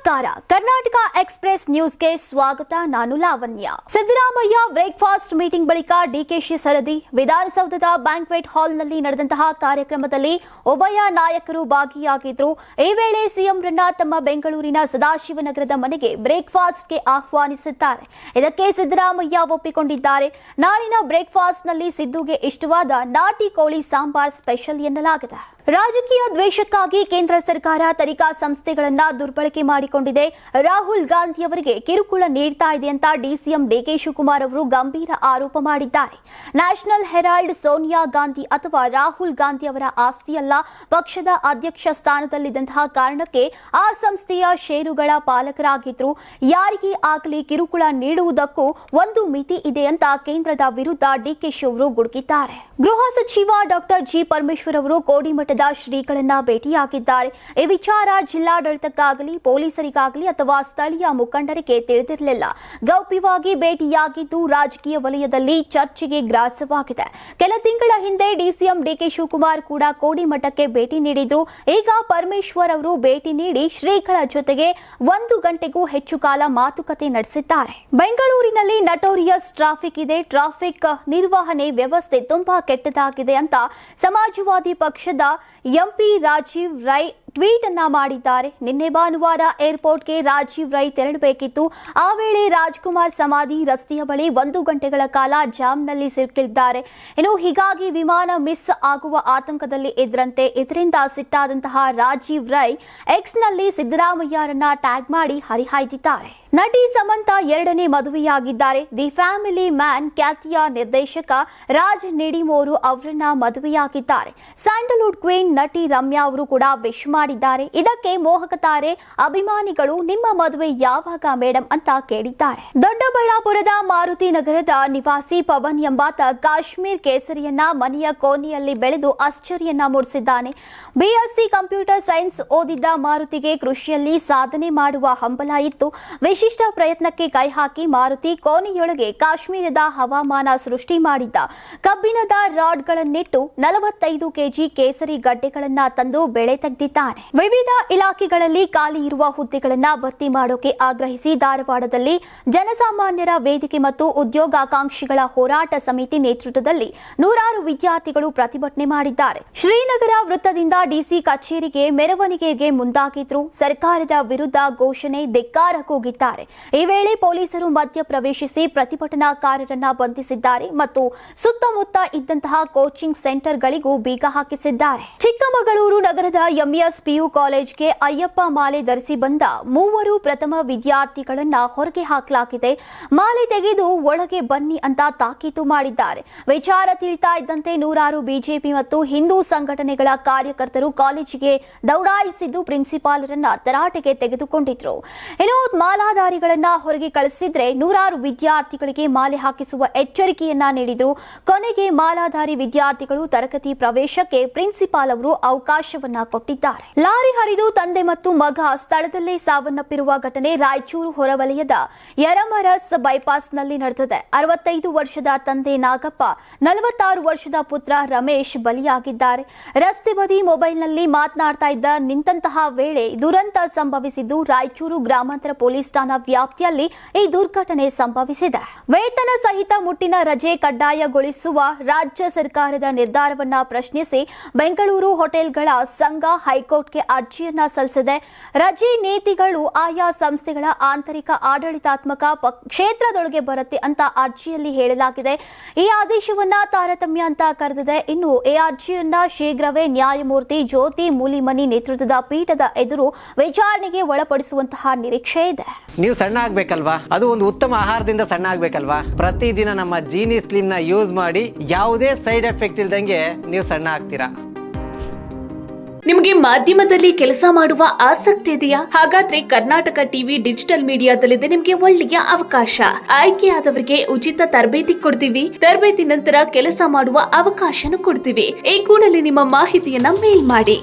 ನಮಸ್ಕಾರ. ಕರ್ನಾಟಕ ಎಕ್ಸ್‌ಪ್ರೆಸ್ ನ್ಯೂಸ್ಗೆ ಸ್ವಾಗತ. ನಾನು ಲಾವಣ್ಯ. ಸಿದ್ದರಾಮಯ್ಯ ಬ್ರೇಕ್‌ಫಾಸ್ಟ್ ಮೀಟಿಂಗ್ ಬಳಿಕ ಡಿಕೆಶಿ ಸರದಿ. ವಿಧಾನಸೌಧದ ಬ್ಯಾಂಕ್ವೆಟ್ ಹಾಲ್ನಲ್ಲಿ ನಡೆದಂತಹ ಕಾರ್ಯಕ್ರಮದಲ್ಲಿ ಉಭಯ ನಾಯಕರು ಭಾಗಿಯಾಗಿದ್ರು. ಈ ವೇಳೆ ಸಿಎಂ ರನ್ನ ತಮ್ಮ ಬೆಂಗಳೂರಿನ ಸದಾಶಿವನಗರದ ಮನೆಗೆ ಬ್ರೇಕ್‌ಫಾಸ್ಟ್ಗೆ ಆಹ್ವಾನಿಸಿದ್ದಾರೆ. ಇದಕ್ಕೆ ಸಿದ್ದರಾಮಯ್ಯ ಒಪ್ಪಿಕೊಂಡಿದ್ದಾರೆ. ನಾಳಿನ ಬ್ರೇಕ್‌ಫಾಸ್ಟ್ನಲ್ಲಿ ಸಿದ್ದುಗೆ ಇಷ್ಟವಾದ ನಾಟಿ ಕೋಳಿ ಸಾಂಬಾರ್ ಸ್ಪೆಷಲ್ ಎನ್ನಲಾಗಿದೆ. ರಾಜಕೀಯ ದ್ವೇಷಕ್ಕಾಗಿ ಕೇಂದ್ರ ಸರ್ಕಾರ ತನಿಖಾ ಸಂಸ್ಥೆಗಳನ್ನ ದುರ್ಬಳಕೆ ಮಾಡಿಕೊಂಡಿದೆ. ರಾಹುಲ್ ಗಾಂಧಿ ಅವರಿಗೆ ಕಿರುಕುಳ ನೀಡ್ತಾ ಇದೆ ಅಂತ ಡಿಸಿಎಂ ಡಿಕೆ ಶಿವಕುಮಾರ್ ಅವರು ಗಂಭೀರ ಆರೋಪ ಮಾಡಿದ್ದಾರೆ. ನ್ಯಾಷನಲ್ ಹೆರಾಲ್ಡ್ ಸೋನಿಯಾ ಗಾಂಧಿ ಅಥವಾ ರಾಹುಲ್ ಗಾಂಧಿ ಅವರ ಆಸ್ತಿಯಲ್ಲ, ಪಕ್ಷದ ಅಧ್ಯಕ್ಷ ಸ್ಥಾನದಲ್ಲಿದ್ದಂತಹ ಕಾರಣಕ್ಕೆ ಆ ಸಂಸ್ಥೆಯ ಷೇರುಗಳ ಪಾಲಕರಾಗಿದ್ರು. ಯಾರಿಗೆ ಆಗಲಿ ಕಿರುಕುಳ ನೀಡುವುದಕ್ಕೂ ಒಂದು ಮಿತಿ ಇದೆ ಅಂತ ಕೇಂದ್ರದ ವಿರುದ್ಧ ಡಿಕೆಶಿ ಅವರು ಗುಡುಗಿದ್ದಾರೆ. ಗೃಹ ಸಚಿವ ಡಾಕ್ಟರ್ ಜಿ ಪರಮೇಶ್ವರ್ ಅವರು ಕೋಡಿಮಠ ಶ್ರೀಗಳನ್ನ ಭೇಟಿಯಾಗಿದ್ದಾರೆ. ಈ ವಿಚಾರ ಜಿಲ್ಲಾಡಳಿತಕ್ಕಾಗಲಿ ಪೊಲೀಸರಿಗಾಗಲಿ ಅಥವಾ ಸ್ಥಳೀಯ ಮುಖಂಡರಿಗೆ ತಿಳಿದಿರಲಿಲ್ಲ. ಗೌಪ್ಯವಾಗಿ ಭೇಟಿಯಾಗಿದ್ದು ರಾಜಕೀಯ ವಲಯದಲ್ಲಿ ಚರ್ಚೆಗೆ ಗ್ರಾಸವಾಗಿದೆ. ಕೆಲ ತಿಂಗಳ ಹಿಂದೆ ಡಿಸಿಎಂ ಡಿಕೆ ಶಿವಕುಮಾರ್ ಕೂಡ ಕೋಡಿಮಠಕ್ಕೆ ಭೇಟಿ ನೀಡಿದ್ರು. ಈಗ ಪರಮೇಶ್ವರ್ ಅವರು ಭೇಟಿ ನೀಡಿ ಶ್ರೀಗಳ ಜೊತೆಗೆ 1 ಗಂಟೆಗೂ ಹೆಚ್ಚು ಕಾಲ ಮಾತುಕತೆ ನಡೆಸಿದ್ದಾರೆ. ಬೆಂಗಳೂರಿನಲ್ಲಿ ನಟೋರಿಯಸ್ ಟ್ರಾಫಿಕ್ ಇದೆ. ಟ್ರಾಫಿಕ್ ನಿರ್ವಹಣೆ ವ್ಯವಸ್ಥೆ ತುಂಬಾ ಕೆಟ್ಟದಾಗಿದೆ ಅಂತ ಸಮಾಜವಾದಿ ಪಕ್ಷದ ಎಂಪಿ ರಾಜೀವ್ ರೈ ಟ್ವೀಟ್ ಅನ್ನ ಮಾಡಿದ್ದಾರೆ. ನಿನ್ನೆ ಭಾನುವಾರ ಏರ್ಪೋರ್ಟ್ಗೆ ರಾಜೀವ್ ರೈ ತೆರಳಬೇಕಿತ್ತು. ಆ ವೇಳೆ ರಾಜ್ಕುಮಾರ್ ಸಮಾಧಿ ರಸ್ತೆಯ ಬಳಿ 1 ಗಂಟೆಗಳ ಕಾಲ ಜಾಮ್ನಲ್ಲಿ ಸಿಲುಕಿದ್ದಾರೆ. ಇನ್ನು ಹೀಗಾಗಿ ವಿಮಾನ ಮಿಸ್ ಆಗುವ ಆತಂಕದಲ್ಲಿ ಇದ್ರಂತೆ. ಇದರಿಂದ ಸಿಟ್ಟಾದಂತಹ ರಾಜೀವ್ ರೈ ಎಕ್ಸ್ನಲ್ಲಿ ಸಿದ್ದರಾಮಯ್ಯರನ್ನ ಟ್ಯಾಗ್ ಮಾಡಿ ಹರಿಹಾಯ್ದಿದ್ದಾರೆ. ನಟಿ ಸಮಂತಾ 2ನೇ ಮದುವೆಯಾಗಿದ್ದಾರೆ. ದಿ ಫ್ಯಾಮಿಲಿ ಮ್ಯಾನ್ ಖ್ಯಾತಿಯ ನಿರ್ದೇಶಕ ರಾಜ್ ನಿಡಿಮೋರು ಅವರನ್ನ ಮದುವೆಯಾಗಿದ್ದಾರೆ. ಸ್ಯಾಂಡಲ್ವುಡ್ ಕ್ವೀನ್ ನಟಿ ರಮ್ಯಾ ಅವರು ಕೂಡ ವಿಶ್ ಮಾಡಿದ್ದಾರೆ. ಇದಕ್ಕೆ ಮೋಹಕ ತಾರೆ ಅಭಿಮಾನಿಗಳು ನಿಮ್ಮ ಮದುವೆ ಯಾವಾಗ ಮೇಡಂ ಅಂತ ಕೇಳಿದ್ದಾರೆ. ದೊಡ್ಡಬಳ್ಳಾಪುರದ ಮಾರುತಿ ನಗರದ ನಿವಾಸಿ ಪವನ್ ಎಂಬಾತ ಕಾಶ್ಮೀರ್ ಕೇಸರಿಯನ್ನ ಮನೆಯ ಕೋಣೆಯಲ್ಲಿ ಬೆಳೆದು ಆಶ್ಚರ್ಯನ್ನ ಮೂಡಿಸಿದ್ದಾನೆ. ಬಿಎಸ್ಸಿ ಕಂಪ್ಯೂಟರ್ ಸೈನ್ಸ್ ಓದಿದ್ದ ಮಾರುತಿಗೆ ಕೃಷಿಯಲ್ಲಿ ಸಾಧನೆ ಮಾಡುವ ಹಂಬಲ ಇತ್ತು. ವಿಶಿಷ್ಟ ಪ್ರಯತ್ನಕ್ಕೆ ಕೈ ಹಾಕಿ ಮಾರುತಿ ಕೋಣೆಯೊಳಗೆ ಕಾಶ್ಮೀರದ ಹವಾಮಾನ ಸೃಷ್ಟಿ ಮಾಡಿದ್ದ ಕಬ್ಬಿಣದ ರಾಡ್ಗಳನ್ನಿಟ್ಟು 45 ಕೆಜಿ ಕೇಸರಿ ಗಡ್ಡೆಗಳನ್ನ ತಂದು ಬೆಳೆ ತೆಗೆದಿದ್ದಾನೆ. ವಿವಿಧ ಇಲಾಖೆಗಳಲ್ಲಿ ಖಾಲಿ ಇರುವ ಹುದ್ದೆಗಳನ್ನ ಭರ್ತಿ ಮಾಡೋಕೆ ಆಗ್ರಹಿಸಿ ಧಾರವಾಡದಲ್ಲಿ ಜನಸಾಮಾನ್ಯರ ವೇದಿಕೆ ಮತ್ತು ಉದ್ಯೋಗಾಕಾಂಕ್ಷಿಗಳ ಹೋರಾಟ ಸಮಿತಿ ನೇತೃತ್ವದಲ್ಲಿ ನೂರಾರು ವಿದ್ಯಾರ್ಥಿಗಳು ಪ್ರತಿಭಟನೆ ಮಾಡಿದ್ದಾರೆ. ಶ್ರೀನಗರ ವೃತ್ತದಿಂದ ಡಿಸಿ ಕಚೇರಿಗೆ ಮೆರವಣಿಗೆಗೆ ಮುಂದಾಗಿದ್ರು. ಸರ್ಕಾರದ ವಿರುದ್ಧ ಘೋಷಣೆ ಧಿಕ್ಕಾರ ಕೂಗಿದ್ದಾರೆ. ಈ ವೇಳೆ ಪೊಲೀಸರು ಮಧ್ಯ ಪ್ರವೇಶಿಸಿ ಪ್ರತಿಭಟನಾಕಾರರನ್ನ ಬಂಧಿಸಿದ್ದಾರೆ ಮತ್ತು ಸುತ್ತಮುತ್ತ ಇದ್ದಂತಹ ಕೋಚಿಂಗ್ ಸೆಂಟರ್ಗಳಿಗೂ ಬೀಗ ಹಾಕಿಸಿದ್ದಾರೆ. ಚಿಕ್ಕಮಗಳೂರು ನಗರದ ಎಂಇಎಸ್ ಪಿಯು ಕಾಲೇಜ್ಗೆ ಅಯ್ಯಪ್ಪ ಮಾಲೆ ಧರಿಸಿ ಬಂದ 3 ಪ್ರಥಮ ವಿದ್ಯಾರ್ಥಿಗಳನ್ನ ಹೊರಗೆ ಹಾಕಲಾಗಿದೆ. ಮಾಲೆ ತೆಗೆದು ಒಳಗೆ ಬನ್ನಿ ಅಂತ ತಾಕೀತು ಮಾಡಿದ್ದಾರೆ. ವಿಚಾರ ತಿಳಿತಾ ಇದ್ದಂತೆ ನೂರಾರು ಬಿಜೆಪಿ ಮತ್ತು ಹಿಂದೂ ಸಂಘಟನೆಗಳ ಕಾರ್ಯಕರ್ತರು ಕಾಲೇಜಿಗೆ ದೌಡಾಯಿಸಿದ್ದು ಪ್ರಿನ್ಸಿಪಾಲರನ್ನ ತರಾಟೆಗೆ ತೆಗೆದುಕೊಂಡಿದ್ರು. ಇನ್ನು ಮಾಲಾಧಾರಿಗಳನ್ನ ಹೊರಗೆ ಕಳಿಸಿದ್ರೆ ನೂರಾರು ವಿದ್ಯಾರ್ಥಿಗಳಿಗೆ ಮಾಲೆ ಹಾಕಿಸುವ ಎಚ್ಚರಿಕೆಯನ್ನ ನೀಡಿದ್ರು. ಕೊನೆಗೆ ಮಾಲಾಧಾರಿ ವಿದ್ಯಾರ್ಥಿಗಳು ತರಗತಿ ಪ್ರವೇಶಕ್ಕೆ ಪ್ರಿನ್ಸಿಪಾಲ್ ಅವರು ಅವಕಾಶವನ್ನ ಕೊಟ್ಟಿದ್ದಾರೆ. ಲಾರಿ ಹರಿದು ತಂದೆ ಮತ್ತು ಮಗ ಸ್ಥಳದಲ್ಲೇ ಸಾವನ್ನಪ್ಪಿರುವ ಘಟನೆ ರಾಯಚೂರು ಹೊರವಲಯದ ಯರಮರಸ್ ಬೈಪಾಸ್ನಲ್ಲಿ ನಡೆದಿದೆ. 65 ವರ್ಷದ ತಂದೆ ನಾಗಪ್ಪ, 46 ವರ್ಷದ ಪುತ್ರ ರಮೇಶ್ ಬಲಿಯಾಗಿದ್ದಾರೆ. ರಸ್ತೆ ಬದಿ ಮೊಬೈಲ್ನಲ್ಲಿ ಮಾತನಾಡ್ತಾ ಇದ್ದ ನಿಂತಹ ವೇಳೆ ದುರಂತ ಸಂಭವಿಸಿದ್ದು. ರಾಯಚೂರು ಗ್ರಾಮಾಂತರ ಪೊಲೀಸ್ ಠಾಣಾ ವ್ಯಾಪ್ತಿಯಲ್ಲಿ ಈ ದುರ್ಘಟನೆ ಸಂಭವಿಸಿದೆ. ವೇತನ ಸಹಿತ ಮುಟ್ಟಿನ ರಜೆ ಕಡ್ಡಾಯಗೊಳಿಸುವ ರಾಜ್ಯ ಸರ್ಕಾರದ ನಿರ್ಧಾರವನ್ನ ಪ್ರಶ್ನಿಸಿ ಬೆಂಗಳೂರು ಹೋಟೆಲ್ಗಳ ಸಂಘ ಹೈಕೋರ್ಟ್ಗೆ ಅರ್ಜಿಯನ್ನ ಸಲ್ಲಿಸಿದೆ. ರಜೆ ನೀತಿಗಳು ಆಯಾ ಸಂಸ್ಥೆಗಳ ಆಂತರಿಕ ಆಡಳಿತಾತ್ಮಕ ಕ್ಷೇತ್ರದೊಳಗೆ ಬರುತ್ತೆ ಅಂತ ಅರ್ಜಿಯಲ್ಲಿ ಹೇಳಲಾಗಿದೆ. ಈ ಆದೇಶವನ್ನ ತಾರತಮ್ಯ ಅಂತ ಕರೆದಿದೆ. ಇನ್ನು ಈ ಅರ್ಜಿಯನ್ನ ಶೀಘ್ರವೇ ನ್ಯಾಯಮೂರ್ತಿ ಜ್ಯೋತಿ ಮೂಲಿಮನಿ ನೇತೃತ್ವದ ಪೀಠದ ಎದುರು ವಿಚಾರಣೆಗೆ ಒಳಪಡಿಸುವಂತಹ ನಿರೀಕ್ಷೆ ಇದೆ. ನೀವು ಸಣ್ಣ ಆಗ್ಬೇಕಲ್ವಾ? ಅದು ಒಂದು ಉತ್ತಮ ಆಹಾರದಿಂದ ಸಣ್ಣ ಆಗ್ಬೇಕಲ್ವಾ? ಪ್ರತಿದಿನ ನಮ್ಮ ಜೀನಿ ಸ್ಲಿಮ್ ನ ಯೂಸ್ ಮಾಡಿ ಯಾವುದೇ ಸೈಡ್ ಎಫೆಕ್ಟ್ ಇಲ್ದಂಗೆ ನೀವು ಸಣ್ಣ ಆಗ್ತೀರಾ. ನಿಮಗೆ ಮಾಧ್ಯಮದಲ್ಲಿ ಕೆಲಸ ಮಾಡುವ ಆಸಕ್ತಿ ಇದೆಯಾ? ಹಾಗಾದ್ರೆ ಕರ್ನಾಟಕ ಟಿವಿ ಡಿಜಿಟಲ್ ಮೀಡಿಯಾದಲ್ಲಿದೆ ನಿಮಗೆ ಒಳ್ಳೆಯ ಅವಕಾಶ. ಆಯ್ಕೆಯಾದವರಿಗೆ ಉಚಿತ ತರಬೇತಿ ಕೊಡ್ತೀವಿ. ತರಬೇತಿ ನಂತರ ಕೆಲಸ ಮಾಡುವ ಅವಕಾಶನೂ ಕೊಡ್ತೀವಿ. ಈ ಕೂಡಲೇ ನಿಮ್ಮ ಮಾಹಿತಿಯನ್ನ ಮೇಲ್ ಮಾಡಿ.